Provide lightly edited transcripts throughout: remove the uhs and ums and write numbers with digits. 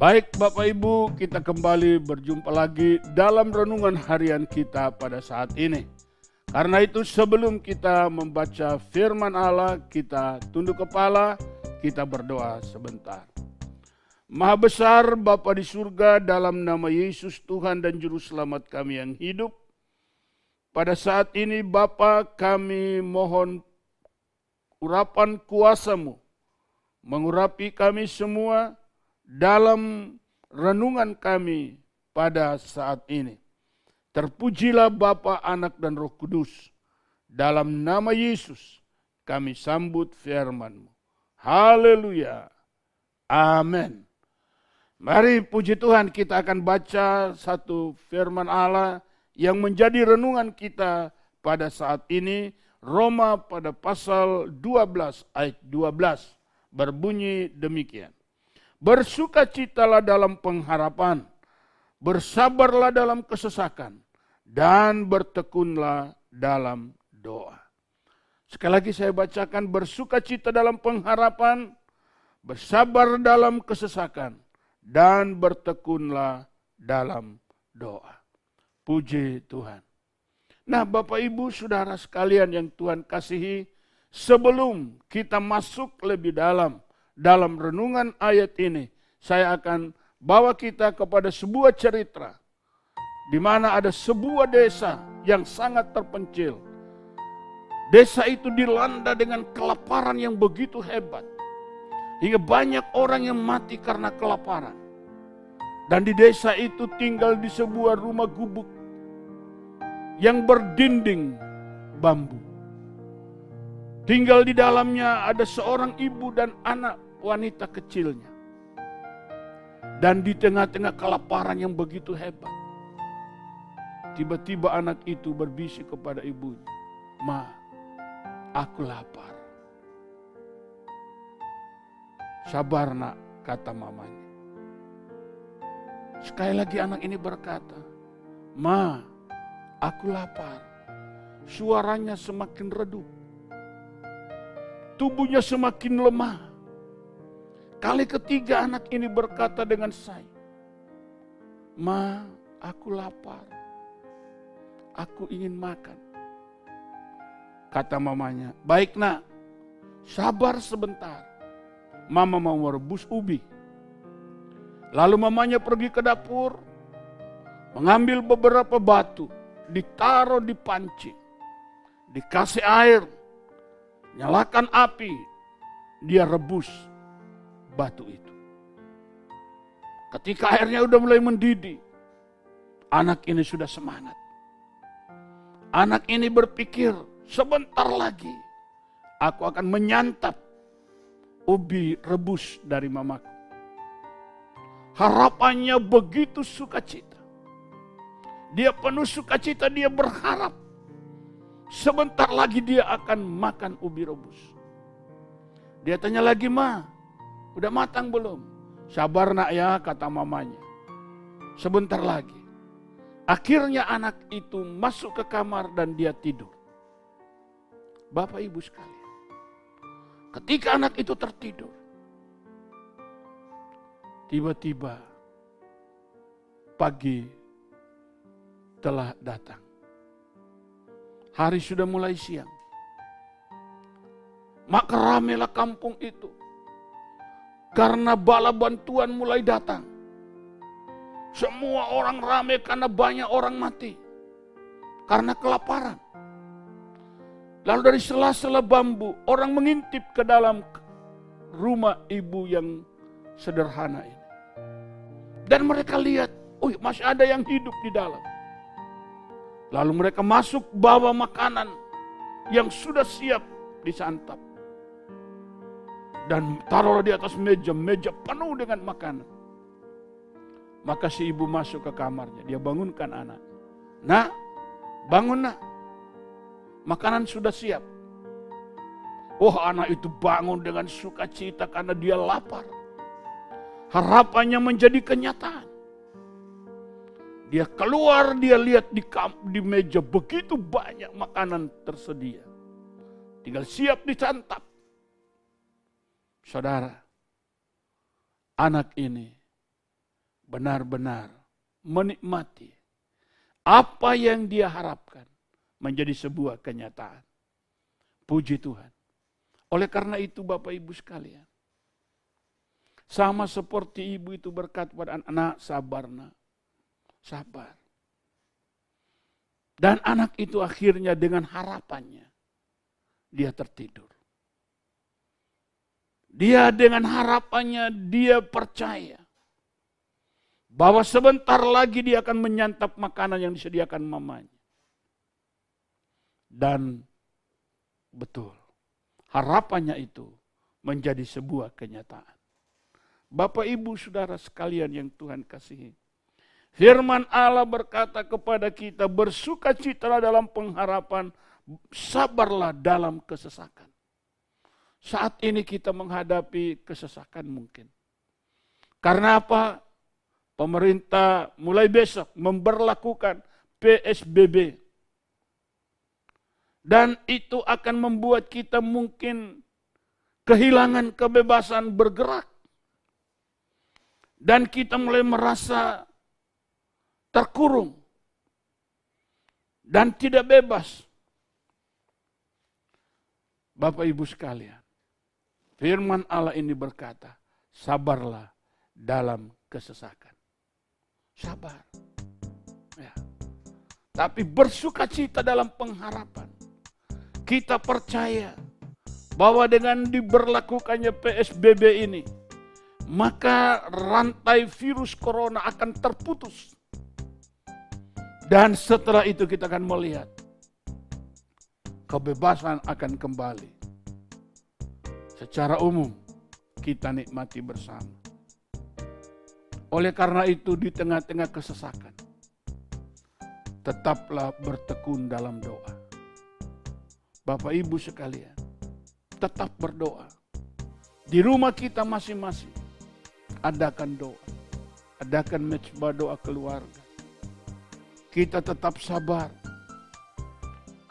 Baik Bapak Ibu, kita kembali berjumpa lagi dalam renungan harian kita pada saat ini. Karena itu sebelum kita membaca firman Allah, kita tunduk kepala, kita berdoa sebentar. Maha besar Bapa di surga, dalam nama Yesus Tuhan dan Juru Selamat kami yang hidup. Pada saat ini Bapa, kami mohon urapan kuasa-Mu mengurapi kami semua dalam renungan kami pada saat ini. Terpujilah Bapa, Anak, dan Roh Kudus. Dalam nama Yesus kami sambut firman-Mu. Haleluya. Amin. Mari puji Tuhan, kita akan baca satu firman Allah yang menjadi renungan kita pada saat ini. Roma pada pasal 12 ayat 12 berbunyi demikian. Bersukacitalah dalam pengharapan, bersabarlah dalam kesesakan, dan bertekunlah dalam doa. Sekali lagi saya bacakan, bersukacita dalam pengharapan, bersabar dalam kesesakan, dan bertekunlah dalam doa. Puji Tuhan. Nah Bapak Ibu Saudara sekalian yang Tuhan kasihi, sebelum kita masuk lebih dalam renungan ayat ini, saya akan bawa kita kepada sebuah cerita di mana ada sebuah desa yang sangat terpencil. Desa itu dilanda dengan kelaparan yang begitu hebat, hingga banyak orang yang mati karena kelaparan. Dan di desa itu tinggal di sebuah rumah gubuk yang berdinding bambu. Tinggal di dalamnya ada seorang ibu dan anak wanita kecilnya. Dan di tengah-tengah kelaparan yang begitu hebat, tiba-tiba anak itu berbisik kepada ibunya, "Ma, aku lapar." "Sabar nak," kata mamanya. Sekali lagi anak ini berkata, "Ma, aku lapar." Suaranya semakin redup, tubuhnya semakin lemah. Kali ketiga anak ini berkata dengan saya, "Ma, aku lapar. Aku ingin makan." Kata mamanya, "Baik nak, sabar sebentar. Mama mau merebus ubi." Lalu mamanya pergi ke dapur, mengambil beberapa batu, ditaruh di panci, dikasih air, nyalakan api, dia rebus batu itu. Ketika airnya udah mulai mendidih, anak ini sudah semangat. Anak ini berpikir, sebentar lagi aku akan menyantap ubi rebus dari mamaku. Harapannya begitu sukacita. Dia penuh sukacita, dia berharap sebentar lagi dia akan makan ubi rebus. Dia tanya lagi, "Ma, udah matang belum?" "Sabar nak ya," kata mamanya. Sebentar lagi. Akhirnya anak itu masuk ke kamar dan dia tidur. Bapak Ibu sekalian, ketika anak itu tertidur, tiba-tiba pagi telah datang. Hari sudah mulai siang. Maka ramailah kampung itu, karena bala bantuan mulai datang. Semua orang ramai karena banyak orang mati karena kelaparan. Lalu dari sela-sela bambu, orang mengintip ke dalam rumah ibu yang sederhana ini. Dan mereka lihat, oh masih ada yang hidup di dalam. Lalu mereka masuk bawa makanan yang sudah siap disantap. Dan taruh di atas meja, meja penuh dengan makanan. Maka si ibu masuk ke kamarnya, dia bangunkan anak. "Nak, bangun nak, makanan sudah siap." Oh, anak itu bangun dengan sukacita karena dia lapar. Harapannya menjadi kenyataan. Dia keluar, dia lihat di meja begitu banyak makanan tersedia. Tinggal siap disantap. Saudara, anak ini benar-benar menikmati apa yang dia harapkan menjadi sebuah kenyataan. Puji Tuhan. Oleh karena itu Bapak Ibu sekalian, sama seperti ibu itu berkata pada anak, sabar nak, sabar. Dan anak itu akhirnya dengan harapannya, dia tertidur. Dia dengan harapannya, dia percaya bahwa sebentar lagi dia akan menyantap makanan yang disediakan mamanya. Dan betul, harapannya itu menjadi sebuah kenyataan. Bapak Ibu Saudara sekalian yang Tuhan kasihi, firman Allah berkata kepada kita, bersukacitalah dalam pengharapan, sabarlah dalam kesesakan. Saat ini kita menghadapi kesesakan mungkin. Karena apa? Pemerintah mulai besok memberlakukan PSBB. Dan itu akan membuat kita mungkin kehilangan kebebasan bergerak. Dan kita mulai merasa terkurung dan tidak bebas. Bapak Ibu sekalian, firman Allah ini berkata, sabarlah dalam kesesakan. Sabar. Ya. Tapi bersukacita dalam pengharapan. Kita percaya bahwa dengan diberlakukannya PSBB ini, maka rantai virus corona akan terputus. Dan setelah itu kita akan melihat kebebasan akan kembali. Secara umum kita nikmati bersama. Oleh karena itu di tengah-tengah kesesakan, tetaplah bertekun dalam doa. Bapak Ibu sekalian, tetap berdoa. Di rumah kita masing-masing, adakan doa. Adakan mezbah doa keluarga. Kita tetap sabar.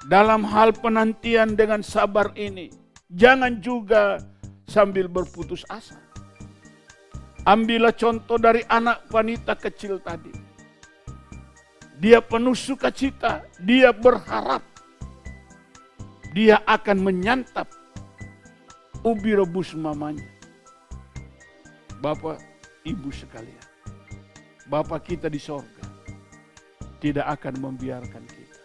Dalam hal penantian dengan sabar ini, jangan juga sambil berputus asa. Ambillah contoh dari anak wanita kecil tadi. Dia penuh sukacita, dia berharap dia akan menyantap ubi rebus mamanya. Bapak, Ibu sekalian, Bapa kita di sorga tidak akan membiarkan kita.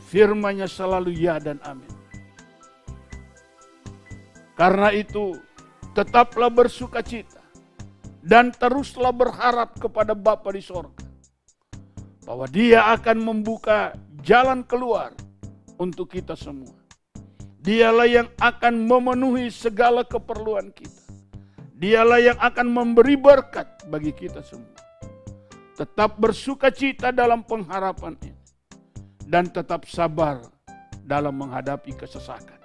Firman-Nya selalu ya dan amin. Karena itu, tetaplah bersukacita dan teruslah berharap kepada Bapa di sorga, bahwa Dia akan membuka jalan keluar untuk kita semua. Dialah yang akan memenuhi segala keperluan kita. Dialah yang akan memberi berkat bagi kita semua. Tetap bersukacita dalam pengharapan ini. Dan tetap sabar dalam menghadapi kesesakan.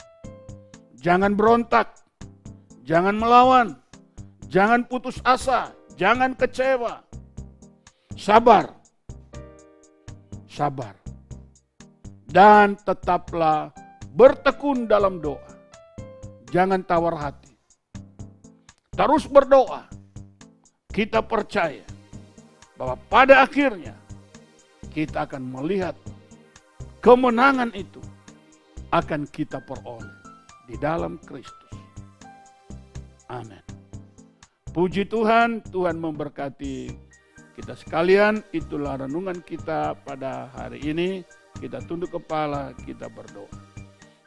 Jangan berontak. Jangan melawan. Jangan putus asa. Jangan kecewa. Sabar. Sabar. Dan tetaplah bertekun dalam doa. Jangan tawar hati. Terus berdoa. Kita percaya bahwa pada akhirnya kita akan melihat kemenangan itu akan kita peroleh di dalam Kristus. Amin. Puji Tuhan, Tuhan memberkati kita sekalian. Itulah renungan kita pada hari ini. Kita tunduk kepala, kita berdoa.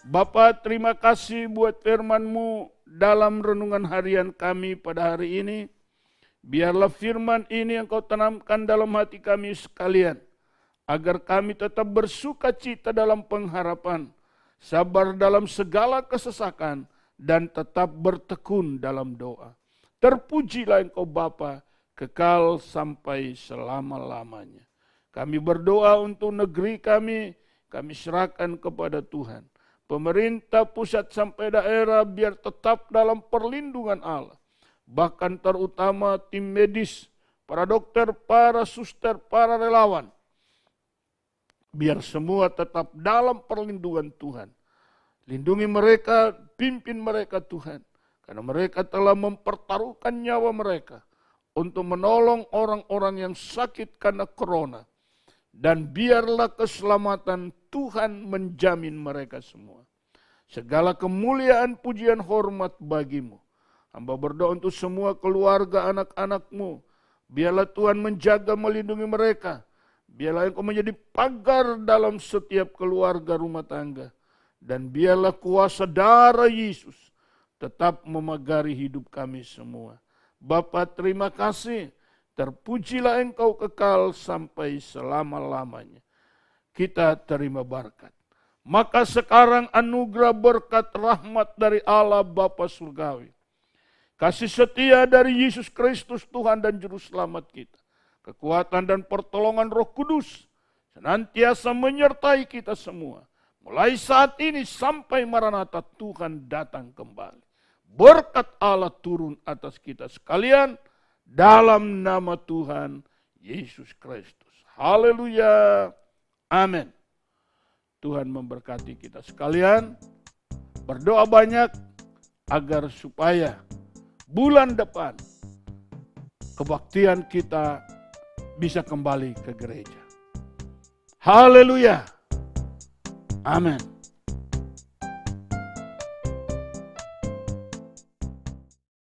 Bapa, terima kasih buat firman-Mu dalam renungan harian kami pada hari ini. Biarlah firman ini yang Kau tanamkan dalam hati kami sekalian, agar kami tetap bersukacita dalam pengharapan, sabar dalam segala kesesakan, dan tetap bertekun dalam doa. Terpujilah Engkau Bapa, kekal sampai selama-lamanya. Kami berdoa untuk negeri kami serahkan kepada Tuhan. Pemerintah pusat sampai daerah biar tetap dalam perlindungan Allah. Bahkan terutama tim medis, para dokter, para suster, para relawan. Biar semua tetap dalam perlindungan Tuhan. Lindungi mereka, pimpin mereka Tuhan. Karena mereka telah mempertaruhkan nyawa mereka untuk menolong orang-orang yang sakit karena corona. Dan biarlah keselamatan Tuhan menjamin mereka semua. Segala kemuliaan, pujian, hormat bagimu. Hamba berdoa untuk semua keluarga anak-anakmu. Biarlah Tuhan menjaga, melindungi mereka. Biarlah Engkau menjadi pagar dalam setiap keluarga rumah tangga. Dan biarlah kuasa darah Yesus tetap memagari hidup kami semua. Bapa, terima kasih. Terpujilah Engkau kekal sampai selama-lamanya. Kita terima berkat. Maka sekarang anugerah berkat rahmat dari Allah Bapa Surgawi, kasih setia dari Yesus Kristus Tuhan dan Juru Selamat kita, kekuatan dan pertolongan Roh Kudus senantiasa menyertai kita semua. Mulai saat ini sampai Maranatha Tuhan datang kembali. Berkat Allah turun atas kita sekalian dalam nama Tuhan Yesus Kristus. Haleluya. Amin. Tuhan memberkati kita sekalian. Berdoa banyak agar supaya bulan depan kebaktian kita bisa kembali ke gereja. Haleluya. Amin.